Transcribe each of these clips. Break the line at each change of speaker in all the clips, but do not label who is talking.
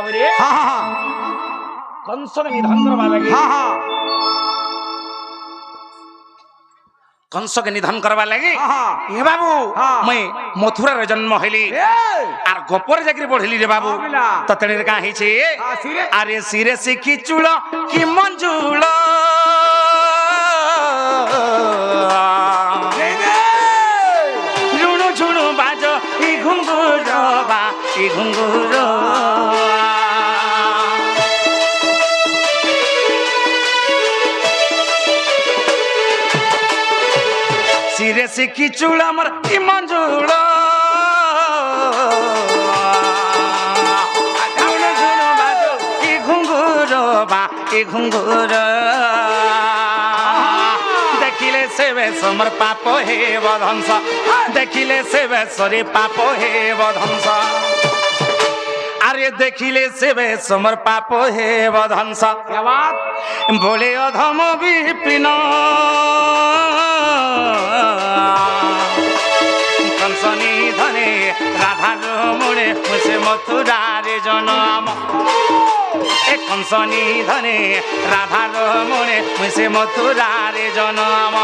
বাবুরে
হ্যাঁ হ্যাঁ
কংসকে নিধন করবা লাগি
হ্যাঁ হ্যাঁ
কংসকে নিধন করবা লাগি
হ্যাঁ
এ বাবু
হ্যাঁ।
মই মথুরার জন্ম হইলি আর গোপর চাকরি পড়িলি রে বাবু
হ্যাঁ বিলা।
তো তেণের কাঁ হইছে
সিরে
আরে সিরে শিখি চুল কি মঞ্জুল ঝুণু ঝুণু বাজ ই ঘুঙ্গুর বা ই ঘুঙ্গুর সিরে শিখি চুল আমার কি মঞ্জুল ঝুণু ঝুণু বাজ ই ঘুঙ্গুর বা ই ঘুঙ্গুর দেখিলে সে বেশর পাপ হে বধংস দেখিলে সে বেশরে পাপ হে বধংস আরে দেখিলে সে বেশর পাপ হে বধংস
क्या बात
বলে অধম বিপিন কংসনি ধনে রাধার মুড়ে মুসে মথুরারে জনম এ কংসনি ধনে রাধার মুড়ে মুসে মথুরারে জনম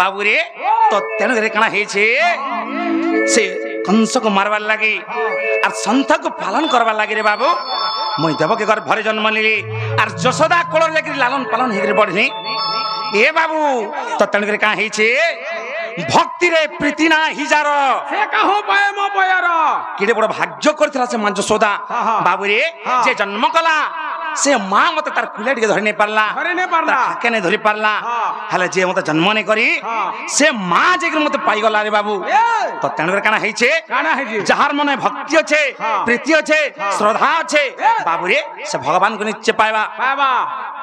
বাবুরে তো তেণুকরে কাଣା হয়েছে সে কংসকে মারবার লাগে আর সন্থকে পালন করবার লাগে রে বাবু মুই দেবকে ঘরে জন্ম নিলি আর যশোদা কোলর লাগি লালন পালন হইরে বড়নি এ বাবু তো তেণুকরে কাঁ হয়েছে ভক্তিরে প্রীতি না হিজার
से कहो पाए मो पयार
কেড়ে বড় ভাগ্য করেছিল সে মা যশোদা বাবুরে যে জন্ম কলা সে মা মতে তার কুলে টিকে ধরে নেই পারলা
ধরে নেই পারলা।
তার কাকে নেই ধরি পারলা হেলে যে মতে জন্ম নেই করি
হ্যাঁ।
সে মা যে মতে পাইগলা রে বাবু তো তেণুকরে কানা হইছে
काना है जी
যাহার মনে ভক্তি আছে
হ্যাঁ।
প্রীতি আছে শ্রদ্ধা আছে বাবুরে সে ভগবানকে নিচে পাইবা
बाबा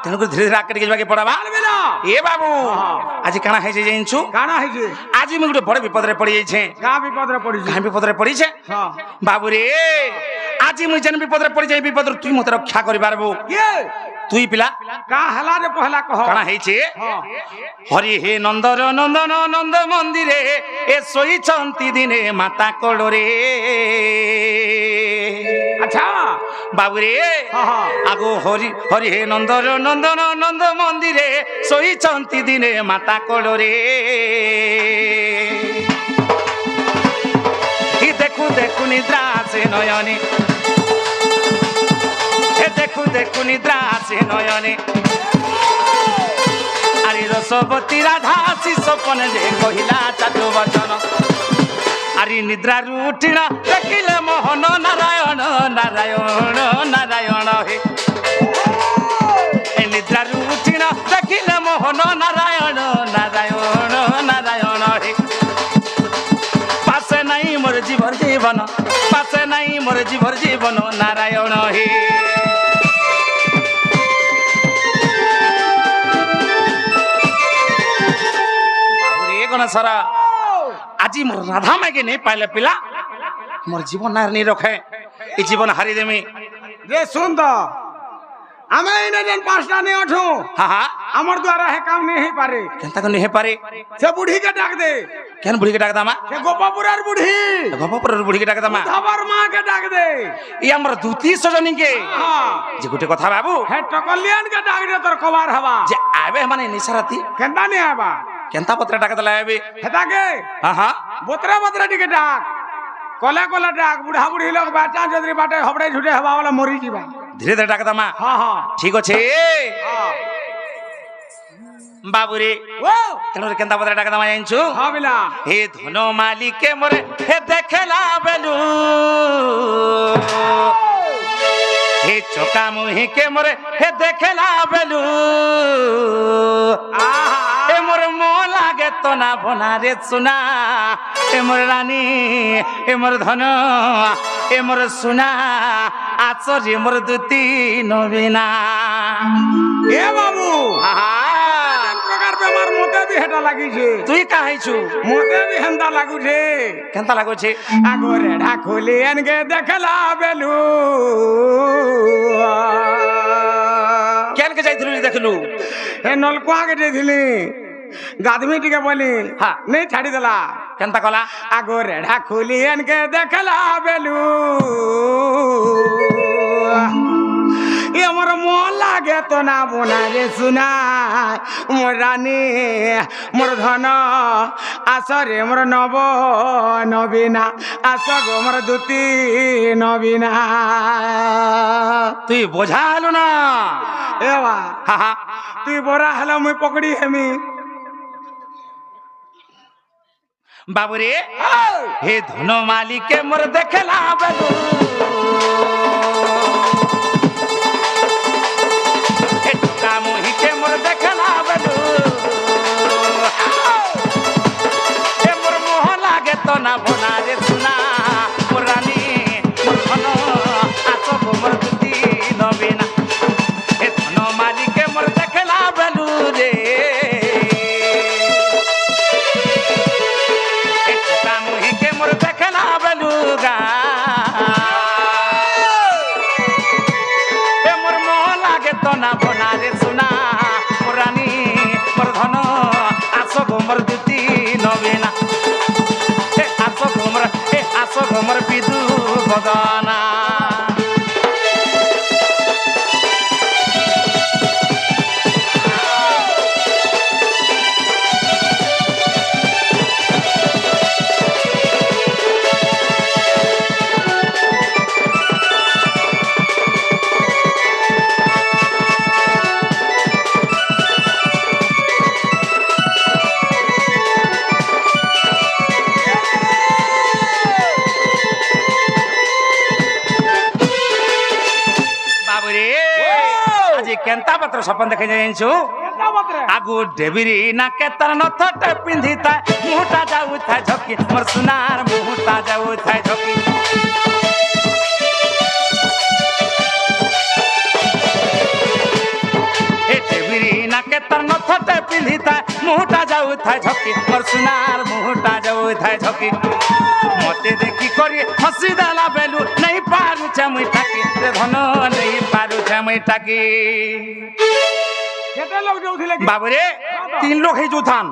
তেণুকরে ধীরে ধীরে আগে যাকে পড়াবা
अलविदा
এ বাবু
হ্যাঁ।
আজ কানা হইছে জানিছু
काना है जी
আজ আমি গোটে বড় বিপদরে পড়ি যাইছে
का विपद रे पड़ी जी
কাঁ বিপদরে পড়িছে
हां
বাবুরে আজি মুই যেন বিপদরে পড়ি যাই বিপদর তুই মতে রক্ষা করি পারবো
ये
তুই পিলা
का हला रे पहला कहो
কানা হইছে
हां
হরি হে নন্দর নন্দন নন্দ মন্দিরে এ শোইছন্তি দিনে মাতা কোড়রে
अच्छा
বাবুরে
हां हां
আগো হরি হরি হে নন্দর নন্দন নন্দ মন্দিরে শোইছন্তি দিনে মাতা কোড়রে ই দেখু দেখু নিদ্রা আছে নয়নে এ দেখু দেখু নিদ্রা আছে নয়নে আরে রসবতী রাধা শিশপনে যে কহিলা চাটু বচন আরে নিদ্রারু উঠিল দেখিলে মোহন নারায়ণ নারায়ণ নারায়ণ হে এই নিদ্রারু উঠিল দেখিলে মোহন নারায়ণ নারায়ণ নারায়ণ হে পাশে নাই মোর জীবর জীবন পাশে নাই মোর জীবর জীবন নারায়ণ হে বাবুরে গণেশরা আজি মোর রাধা মাইকে নেই পাইলে পিলা মোর জীবন না নেই রখে এই জীবন হারি দেমি
रे सुन तो আমি ইনে যেন পাঁচটা নিয়ে ওঠু
হা হা
আমার দ্বারা হে কাম নেই পারে
কেনতা কোন হে পারে
সে বুড়িকে ডাক দে
কেন বুড়িকে ডাক দামা
সে গোপাপুরার বুড়ি
গপপুরের বুড়িকে ডাক দামা
ধবার মাকে ডাক দে
এই আমার দুতি সজনীকে
হ্যাঁ
যে গোটে কথা বাবু
হে টকলিয়ান কে ডাক দে তোর কবার হবা
যে আবে মানে নিশারাতি
কেনটা নিয়ে আবা
কেনতা পত্রে ডাক দলা আবে
হেতাকে
হা হা
বোতরা বোতরা টিকে ডাক কলে কলে ডাক বুড়া বুড়ি লোক বাটা যদি বাটে হবড়ে ঝুটে হবা বলে মরি যাবা
ধীরে ধীরে ডাক দামা
হ্যাঁ হ্যাঁ
ঠিক আছে
হ্যাঁ
বাবুরে
ও
কেন কেনতা পত্রে ডাক দামা জানছু
হ্যাঁ বিলা
হে ধন মালিকে মোরে হে দেখলা বেলু হে চোকা মুহিকে মোরে হে দেখলা বেলু
আহা
এ মোর মো লাগে তো না ভনারে সুনা এ মোর রানী এ মোর ধন এ মোর সুনা আচরি মোর দুতি নবীনা
এ বাবু
আহা
প্রকার বেমার মতে ବି ହେଟା ଲାଗିଛେ
তুই কাহাইছু
মতে ବି ହେନ୍ତା ଲାଗୁଛେ
কেনতা লাগুছে
আগ রেড়া খুলি এনকে দেখলা বেলু
কেনকে যাইছিলু দেখলু
হে নলকুয়া কে ଯାଇଥିଲି গাধমি টিকে বলি
হ্যাঁ।
নেই ছাড়ি দেলা
কেনতা কলা
আগ রেড়া খুলি এনকে দেখলা বেলু আমার মন লাগে তো না বোনা রে শুনা মোর রানী মোর ধন আসরে মোর নব নবীনা আস গো মোর দুতি নবীনা
তুই বোঝা হলো না
এবা
হা হা
তুই বড়া হলো মুই পকড়ি হেমি
বাবুরে হে ধন মালিকে মোর দেখলা বেলু হে টোকা মোহিকে মোর দেখলা বেলু হে মোর মোহ লাগে তো না বোনা রে শুনা মোর রানী মোর ধন আস গো মোর দুতি নবীনা হে ধন মালিকে মোর দেখলা বেলু রে মুহিকে মোর দেখলা বেলুগা এ মোর মোহ লাগে তো না বোনা রে শুনা মোর রানী মোর ধন আস গো মোর দুতি নবীনা আস গো মোর বিদু বদনা বাবুরে আজি কেনতা পত্র স্বপ্ন দেখে জানিছু আগু ডেবিরি নাকে তার নথটা পিন্ধিতা মুহটা যাউথায় ঝকি মোর সোনার মুহটা যাউথায় ঝকি এ ডেবিরি নাকে তার নথটা পিন্ধিতা মুহটা যাউথায় ঝকি মোর সোনার মুহটা যাউথায় ঝকি মতে দেখি করি হসি দেলা বেলু নাই পারুছে মুই টাকি রে ধন নাই পারুছে মুই টাকি
কেতে লোক যাউଥିଲେ কি
বাবুরে তিন লোক হেই যুথান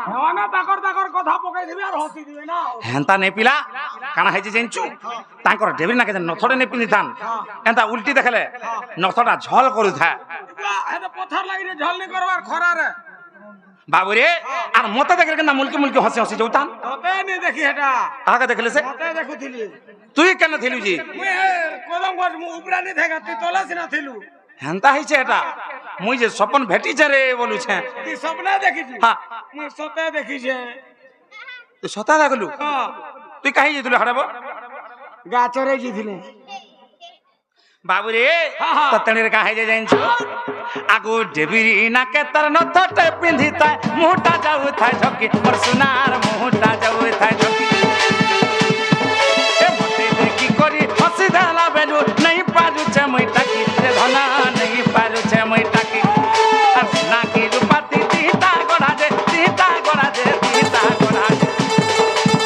হেওয়ানা তাকর তাকর কথা পকাই দিবি আর হসি দিবে না
হেন্তা নে পিলা কানা হেজি জানছু তাঙ্কর ডেবির নাকে নথড়ে নে পিন্ধিথান এন্তা উল্টি দেখলে নথটা ঝল করুথা
এটা পথার লাগি ঝল নি করবার খরারে
বাবুরে আর মতে দেখলে কেন মুলকি মুলকি হসি হসি যৌথান
ততে নি দেখি এটা
আগে দেখলে সে
ততে দেখুଥିଲି
তুই কেন থিলু জি
মুই কদম গছ মু উপরানি থাকা তুই তলাসি না থিলু
হেন্তা হইছে এটা মুই যে স্বপন ভেটিছে রে বলুছে
তুই স্বপ্নে দেখিছি
হ্যাঁ
মুই সতে দেখিছে
তুই সতা দেখলু
হ্যাঁ
তুই কাহি যেতুলে হড়াব
গাছরে জিছিলে
বাবুরে
হা, হা।
ততনের কাহে যে জানছু আগু ডেবিরি নাকে তার নথটা পিন্ধিতায় মুহটা যাউথায় ঝকি মোর সোনার মুহটা যাউথায় ঝকি এ মতে দেখি করি হসি দেলা বেলু নাই পারুছে মুই টাকি রে ধনা নাই পারুছে মুই টাকি আর নাকি রূপাতি দিতা গড়া যে দিতা গড়া যে দিতা গড়া যে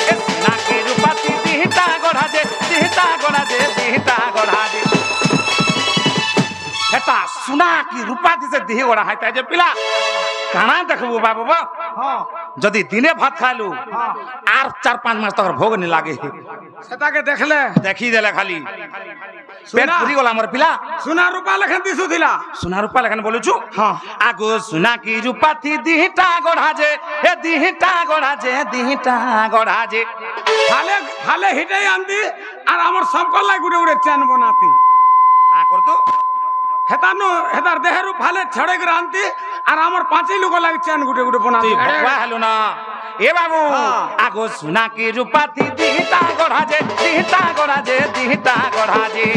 এ নাকি রূপাতি দিতা গড়া যে দিতা গড়া যে দিতা গড়া যে হেটা সুনা কি রূপা দিছে দিহি ওড়া হাইতা যে পিলা কানা দেখবু বাবু
হ্যাঁ
যদি দিনে ভাত খাইলু আর 4-5 মাস তক ভোগ নি লাগে
সেটাকে দেখলে
দেখি দেলে খালি পেট
সুনা।
পুরি গলা আমার পিলা
সোনা রূপা লেখেন দিছুথিলা
সোনা রূপা লেখান বলুছু
হ্যাঁ।
আগো সোনা কি রূপা থি দিহিটা গড়া যে এ দিহিটা গড়া যে দিহিটা গড়া যে
খালে খালে হিটাই আনতি আর আমার সম্পল লাই গুড়ে গুড়ে চেন বনাতি
কা করতু
হেতানো হেতার দেহেরু ফালে ছড়ে করে আনতি আর আমার পাঁচই লোক লাগে চেন গুটে গুটে বনাতি
তুই ভগবা হলো না এ বাবু
হ্যাঁ।
আগো সোনা কি রূপা থি দিহিটা গড়া যে দিহিটা গড়া যে দিহিটা গড়া যে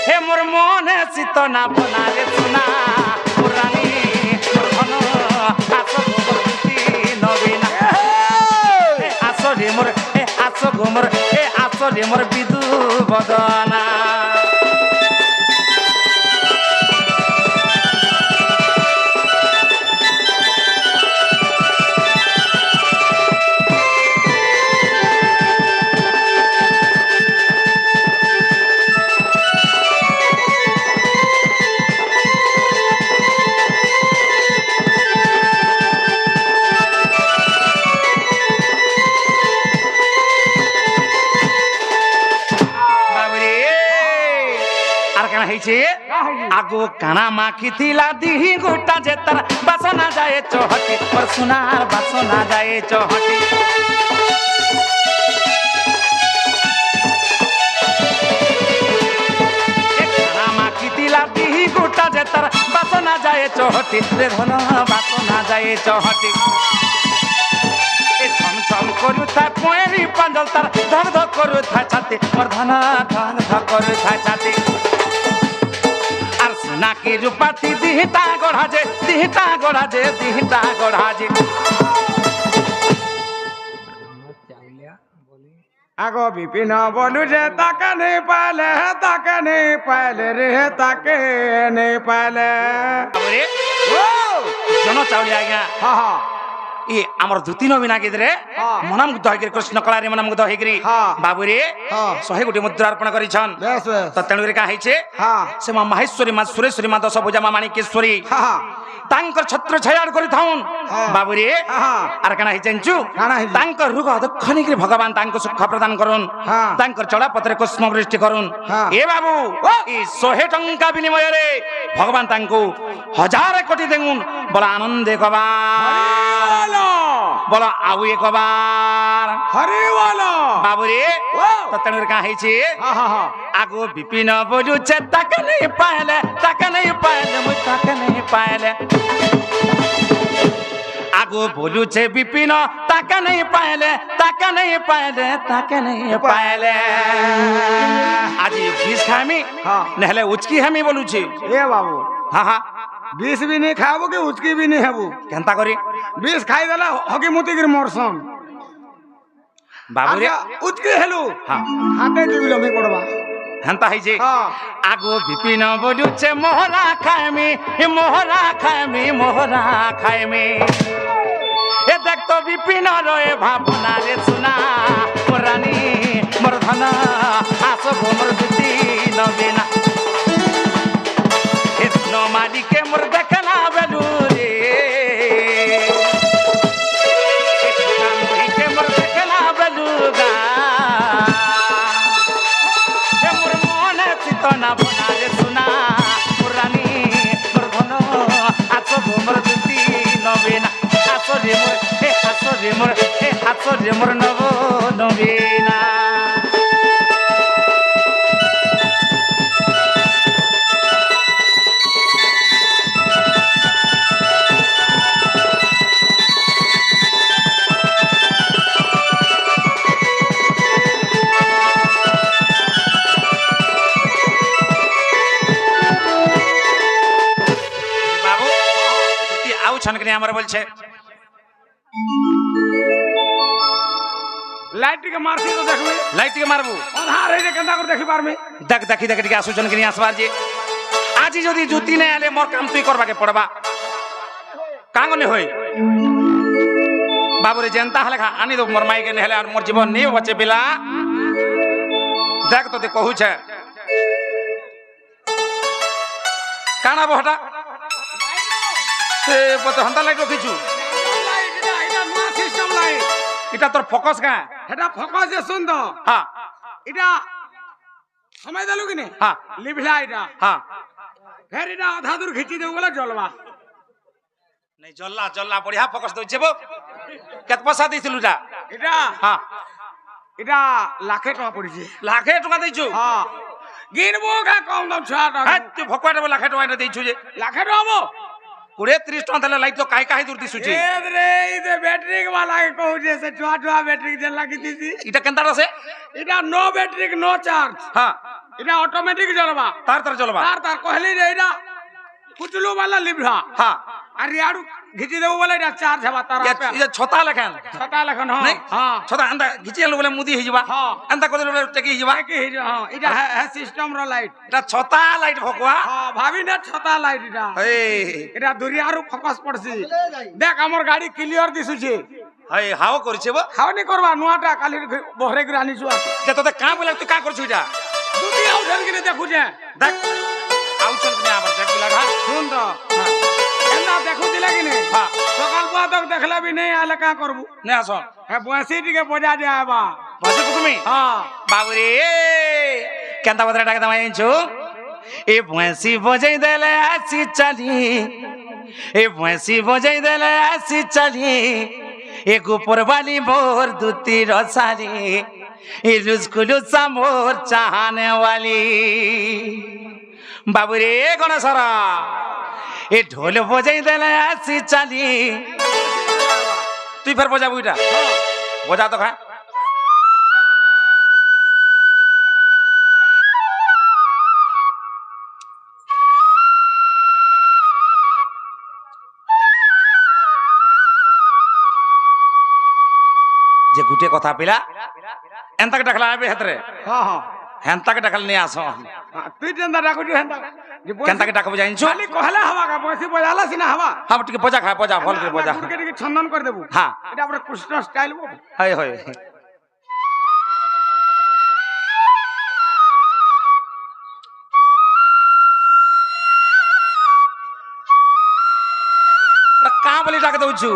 হে মোর মনে চিত না বনা রে সোনা মোর রানী মোর ধন আসো গোবর দুতি নবীনা আসো রে মোর আসো গোমর আসো রে মোর বিদু বদনা ହେଇଛି ଆଗୁ କାଣା ମାଖିଥିଲା ଦିହି ଗୋଟା ଯେ ତାର ବାସନା ଯାଏ ଚହଟି ମୋର ସୁନାର ବାସନା ଯାଏ ଚହଟି କାଣା ମାଖିଥିଲା ଦିହି ଗୋଟା ଯେ ତାର ବାସନା ଯାଏ ଚହଟି ରେ ଧନ ବାସନା ଯାଏ চহটি ছম ছম করুথায় পয়েরি পাঞ্জল তার ধক ধক করুথায় ছাতি মোর ধন ধক ধক করুথায় ছাতি আর নাকি রূপাতি দিহিটা গড়াজে দিহিটা গড়াজে দিহিটা গড়াজে
আগো বিপিন বলু যে তাকে নেই পাইলে রে তাকে নেই পাইলে
ও জন চাউলি আজ্ঞা
হা হা
ই আমার দুতি নবীন আগিদরে মনামুগ্ধ হইকি কৃষ্ণ কলারে মনামুগ্ধ হইকি বাবুরে 100 কোটি মুদ্রা অর্পণ করিছন
বেশ বেশ
তো তেণুরে কা হইছে সে মা মাহেশ্বরী মা সুরেশ্বরী মা দশ ভুজা মা মাণিকেশ্বরী তাঙ্কর ছত্র ছায়াড় করি থাউন বাবুরে আর কানা হই জানছু তাঙ্কর রোগ অদক্ষণিক ভগবান তাঙ্ক সুখ প্রদান করুন তাঙ্কর চড়া পত্রে কুষ্ম বৃষ্টি করুন এ বাবু এই 100 টঙ্কা বিনিময়ে ভগবান তাঙ্কু 1000 কোটি দেগুন বড় আনন্দে কবা বলো আউ একবার
হরে বলো
বাবুরে তো তেণুর কা হইছে আগো বিপিন বলুছে তাকে নেই পাইলে মুই তাকে নেই পাইলে আগো বলুছে বিপিন তাকে নেই পাইলে আজি বিষ খাইমি নহলে উচকি হামি বলুছি
এ বাবু
হা হা
বিষ বি নেই খাবো কি উচকি বি নেই হবু
কেনতা করি
বিষ খাই দেলা হকি মুতিকির মরসম
বাবুরে
উচকি হেলু
হ্যাঁ
হাতে দিবিল আমি পড়বা
হেনতা হইছে আগো বিপিন বলুছে মোহরা খাইমি এ দেখ তো বিপিন রয়ে ভাবনা রে সুনা মোর রানী মোর ধন আসো মোর দুতি নবীনা এ নমালিকে মোর দেখনা বেলু রে কামকে মোর দেখনা বেলু গা এ মোর মনে চিতনা বনা রে সুনা মোর রানী মোর ধন আসো মোর দুতি নবীনা আসো রে মোর নব নবীনা বাবু তুই আউ ছনকনি আমার বলছে
লাইট টিকে মারছি তো দেখবি
লাইট টিকে মারবু
অধার হইলে কেনতা করে দেখি পারমি
দেখ দেখি দেখি টিকে আসুছন কিনি আসবার যে আজি যদি জুতি নাই আলে মোর কাম তুই করবাকে পড়বা কাঙ্গনে হই বাবুরে জেনতা হলে আনি দো মোর মাইকে নেহলে আর মোর জীবন নেই বচে পিলা দেখ তো তে কহুছে কানা বহটা সে পতে হন্তা লাইট রখিছু
এটা নয়া সিস্টেম লাইট
এটা তোর ফোকাস গা
এটা ফোকাস যে শুন তো
হ্যাঁ
এটা সময় দেলু কিনে
হ্যাঁ
লিভলা এটা
হ্যাঁ
ফের এটা আধা দূর খিচি দেবো বলে জ্বলবা
নাই জল্লা জল্লা বড়িয়া ফোকাস দউছে বো কত পয়সা দিছিলু এটা
এটা
হ্যাঁ
এটা লাখে টাকা পড়িছে
লাখে টাকা দিছু
হ্যাঁ গিনবো কা কম দাম 6 টাকা
হ্যাঁ তুই ভকবাটা লাখে টাকা দিছু যে
লাখে টাকা হবো
20-30 টাকা তাহলে লাইট তো কাই কাই দূর দিছুছি
এ রে ইতে ব্যাটারি वाला के कहू जे से টোয়া ব্যাটারি যে লাগি দিছি
এটা কেনতা আছে
এটা নো ব্যাটারি নো চার্জ
হ্যাঁ
এটা অটোমেটিক জ্বলবা
তার তার চলবা
তার কহলি রে এটা কুচলু वाला লিভরা
হ্যাঁ
আর ইয়াড়ু ঘিচি দেবো বলে এটা চার্জ হবা তার আপে
এটা ছতা লেখান
ছটা লেখন
নাই
হ্যাঁ
ছতা আন্দা ঘিচি আনলো বলে মুদি হই যাবা
হ্যাঁ
আন্দা কত টেকি যাবা
কি হইছে হ্যাঁ এটা হ্যাঁ সিস্টেম র লাইট
এটা ছতা লাইট ভকবা
হ্যাঁ ভাবি না ছটা লাইট এটা
এই
এটা দুরিয়ারু ফোকাস পড়ছি দেখ আমার গাড়ি ক্লিয়ার দিছুছি
এই হাও করিছে বো
খাওনি করবা নোয়াটা কালি বহরে করে আনিছু
যে তোতে কা বলে তুই কা করছু এটা
দুটি আউঠাল কিনে দেখুছে
দেখ আউচন নে আবার দেখ লাগা
শুন তো এনা দেখু দিলা কিনে
হ্যাঁ
সকাল পুয়া তক দেখলা বি নেই আলে কা করবু
নে আসো
হ্যাঁ বসি টিকে বজা দে আবা
বসে তুমি
হ্যাঁ
বাবুরে কেনতা বদরা টাকা দামাই আনছো এ ভয়েসি বজাই দেলে আসি চালি এ ভয়েসি বজাই দেলে আসি চালি এ গোপর বালি মোর দুতি রসালি এ রুজকুলু মোর চাহানে वाली বাবু রে গণেশরা এ ঢোল বজাই দেলে আসি চালি তুই ফের বজাবু এটা বজা তো খা যে গুটে কথা পিলা এন্তাকে ডাকলা আবে হেতরে
হ্যাঁ হ্যাঁ
হেন্তাকে ডাকল নিয়ে আসো
তুই যেন্তা ডাকুছি হেন্তা
কেন্তাকে ডাকবো জানিছো
খালি কহলে হবা কা বসি বজালা সিনা হবা
হ্যাঁ টিকে বজা খা বজা ফল করে বজা
গুড়কে টিকে ছন্দন করে দেবো
হ্যাঁ
এটা আমরা কৃষ্ণ স্টাইল বলবো
হয় হয় কা বলি ডাকে দউছু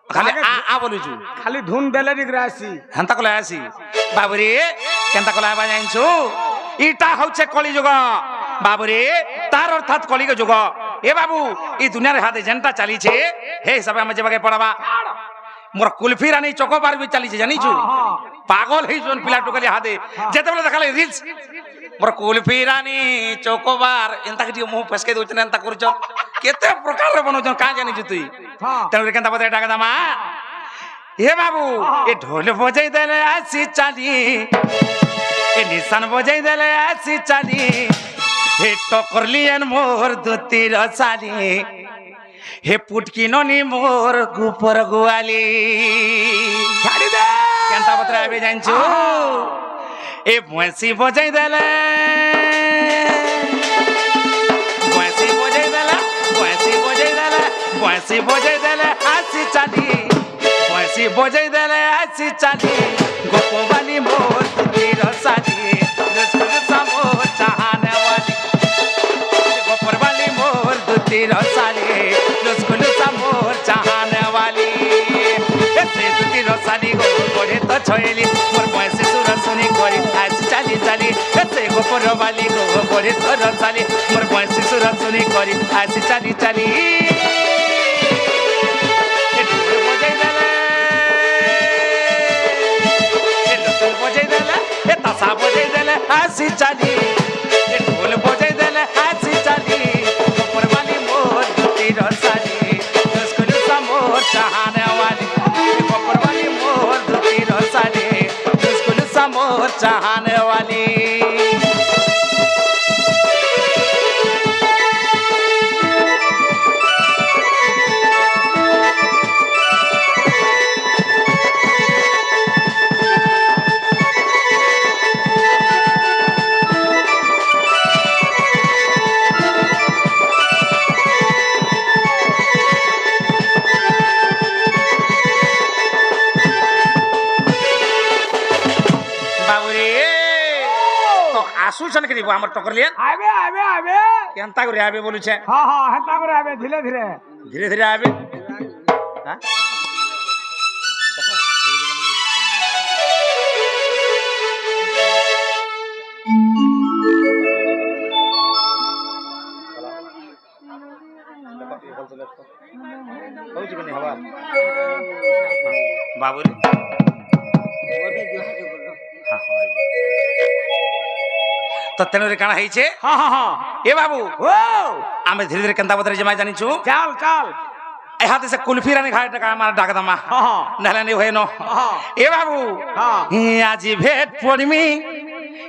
খালি আ বলুছু
খালি ধুন দেলে ডিগ্রা আসি
হেন্তা কলে আসি বাবুরে কেন্তা কলে আবা জানিছো ইটা হচ্ছে কলি যুগ বাবুরে তার অর্থাৎ কলিগ যুগ এ বাবু এই দুনিয়ার হাতে যেনটা চালিছে হে হিসাবে আমি যেভাবে পড়াবা মোর কুলফি রানী চকোবার বি চালিছে জানিছু পাগল হইছন পিলা টুকালি হাতে যেতেবেলে দেখালে রিলস মোর কুলফি রানী চকোবার এন্তা কি মুহ ফসকে দউছন এন্তা করছ কেতে প্রকার বনছন কা জানিছু তুই তেনরে কেন্তা বদে টাকা দামা হে বাবু এ ঢোল বজাই দেলে আসি চালি এ নিশান বজাই দেলে আসি চালি হে টকরলিয়েন মোর দুতি রসালি হে পুটকি ননি মোর গুপর গোয়ালি ছাড়ি দে কেনতা পত্র আবে জানছো এ ভয়েসি বজাই দেলে ভয়েসি বজাই দেলে ভয়েসি বজাই দেলে ভয়েসি বজাই দেলে আসি চালি ভয়েসি বজাই দেলে আসি চালি গোপবালি মোর দুতি রসালি রসগোল্লা মোর চাহানে वाली গোপর বালি মোর দুতি রসালি রসগোল্লা মোর চাহানে वाली এতে দুতি রসালি গো পড়ে তো ছয়েলি মোর ভয়েসি সুর শুনি করি আসি চালি চালি এতে গোপর বালি গো পড়ে তো রসালি মোর ভয়েসি সুর শুনি করি আসি চালি চালি तासा बजाई देले हंसी चाली ढोल बजाई देले हंसी चाली ऊपर वाली मोर दुती रसाली रसगुल्ला मोर चाहने वाली ऊपर वाली मोर दुती रसाली रसगुल्ला मोर चाहने वाली আসুছন কি দিব আমার টকর লিয়া
আবে আবে আবে
কেনতা করে আবে বলুছে
হ্যাঁ হ্যাঁ হেন্তা করে আবে ধীরে ধীরে
ধীরে ধীরে আবে হ্যাঁ বাবুরে তো তেনরে কানা হইছে
হ্যাঁ হ্যাঁ হ্যাঁ
এ বাবু
ও
আমি ধীরে ধীরে কেনতা বদরে জমাই জানিছু
চাল চাল
এ হাতে সে কুলফি রানী খায় টাকা আমার ডাকা দামা
হ্যাঁ হ্যাঁ
নাহলে নি হয় ন
হ্যাঁ
এ বাবু
হ্যাঁ
আজি ভেট পড়মি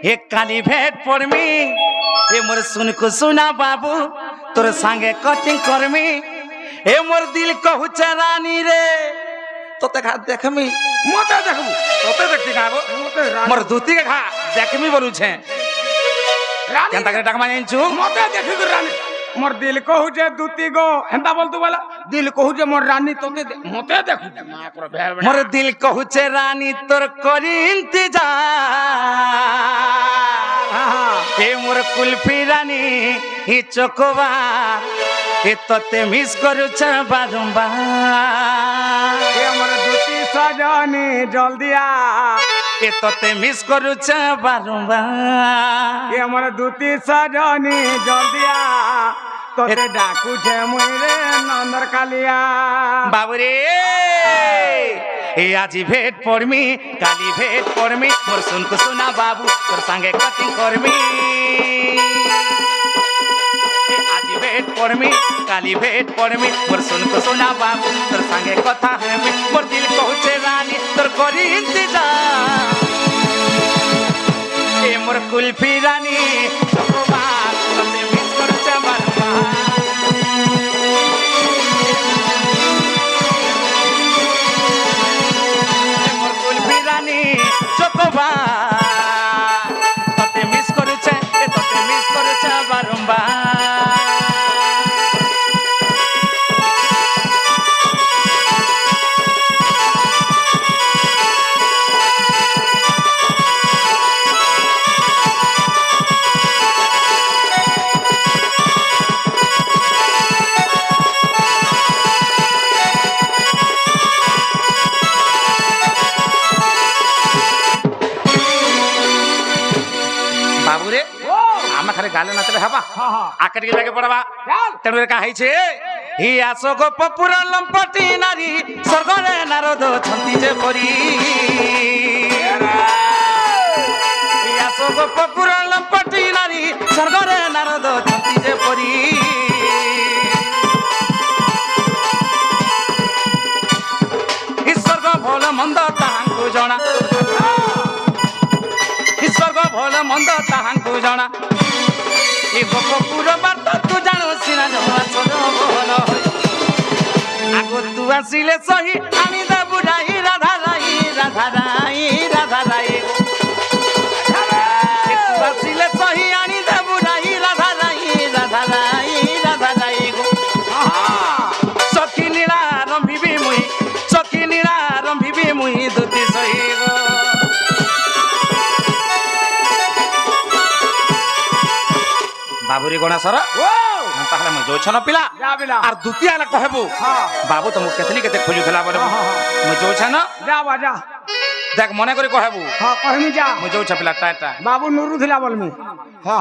এ কালি ভেট পড়মি এ মোর শুনকু শুনা বাবু তোর সঙ্গে কটিং করমি এ মোর দিল কহুছে রানী রে তোতে খা দেখমি
মতে দেখবো
তোতে দেখতি খাবো
মতে
মোর ধুতি কে খা দেখমি বলুছে
রানী
কেনতা করে ডাকমা জানিছু
মতে দেখি তো রানী মোর দিল কহুছে দুতি গো হেন্তা বলতু বলা দিল কহুছে মোর রানী তোকে মতে দেখু মা পুরো ভেড়
মোর দিল কহুছে রানী তোর করি ইন্তজার এ মোর কুলফি রানী হি চকোবার এ তোতে মিস করুছ বারম্বার
এ মোর দুতি সজনী জলদিয়া
এ তোতে মিস করুছে বারম্বার
এ আমার দুতি সজনী জলদিয়া তোতে ডাকুছে মুই রে নন্দর কালিয়া
বাবুরে এ আজি ভেট পড়মি কালি ভেট পড়মি মোর শুনকু শোনা বাবু তোর সঙ্গে কটিং করমি এ আজি ভেট পড়মি কালি ভেট পড়মি মোর শুনকু শোনা বাবু তোর সঙ্গে কথা হেমি মোর দিল কହୁছে রানী তোর করি ইন্তজার এ মোর কুলফি রানী চকোবার তোতে মিস করছে বারবার মোর কুলফি রানী চকোবার তোতে মিস করছে এ তোতে মিস করছে বারম্বার বাবুরে ଆମେ ଖାଲି ଗାଲେ ନାଚଲେ ହେବା ଆକେ ଟିକେ ଲାଗେ ପଡବା ତେଣୁ ଏକା ହେଇছে ହି ଆସ ଗୋପପୁର ଲମ୍ପଟି ନାରୀ ସ୍ୱର୍ଗରେ ନାରଦ ଅଛନ୍ତି ଯେପରି ହି ଆସ ଗୋପପୁର ଲମ୍ପଟି ନାରୀ ସ୍ୱର୍ଗରେ ନାରଦ ଅଛନ୍ତି ଯେପରି ହି ସ୍ୱର୍ଗ ଭଲ ମନ୍ଦ ତାହାଙ୍କୁ ଜଣା ସ୍ୱର୍ଗ ଭଲ ମନ୍ଦ ତାହାଙ୍କୁ ଜଣା ଏ ଗୋପପୁର ବାର୍ତ୍ତା ତୁ ଜାଣୁ ସିନା ଜମା ଭଲ ଆଗ ତୁ ଆସିଲେ ସହି ଆଣିଦେବୁ ରାଇ ରାଧା ରାଇ ରାଧା ରାଇ ରାଧା ରାଇ ତୁ ଆସିଲେ ସହି ଆଣିଦେବୁ ରାଇ ରାଧା ରାଇ ରାଧା ରାଇ ରାଧା ରାଇ ସଖୀ ନୀଳା ରମ୍ଭିବି ମୁଇଁ ସଖୀ ନୀଳା ରମ୍ଭିବି ମୁଇଁ ଦୁତି ସହି বাবুরে গণেশর তাহলে মুই যাউছন পিলা আর দ্বিতীয় হলে কহবু বাবু তো মুখ কেতলি কেতে খোঁজুলা বলে মুই যাউছন
যা বাজা
দেখ মনে করে কহবু
হ্যাঁ কহমি যা
মুই যাউছ পিলা টাটা
বাবু নুরু থিলা বলমি হ্যাঁ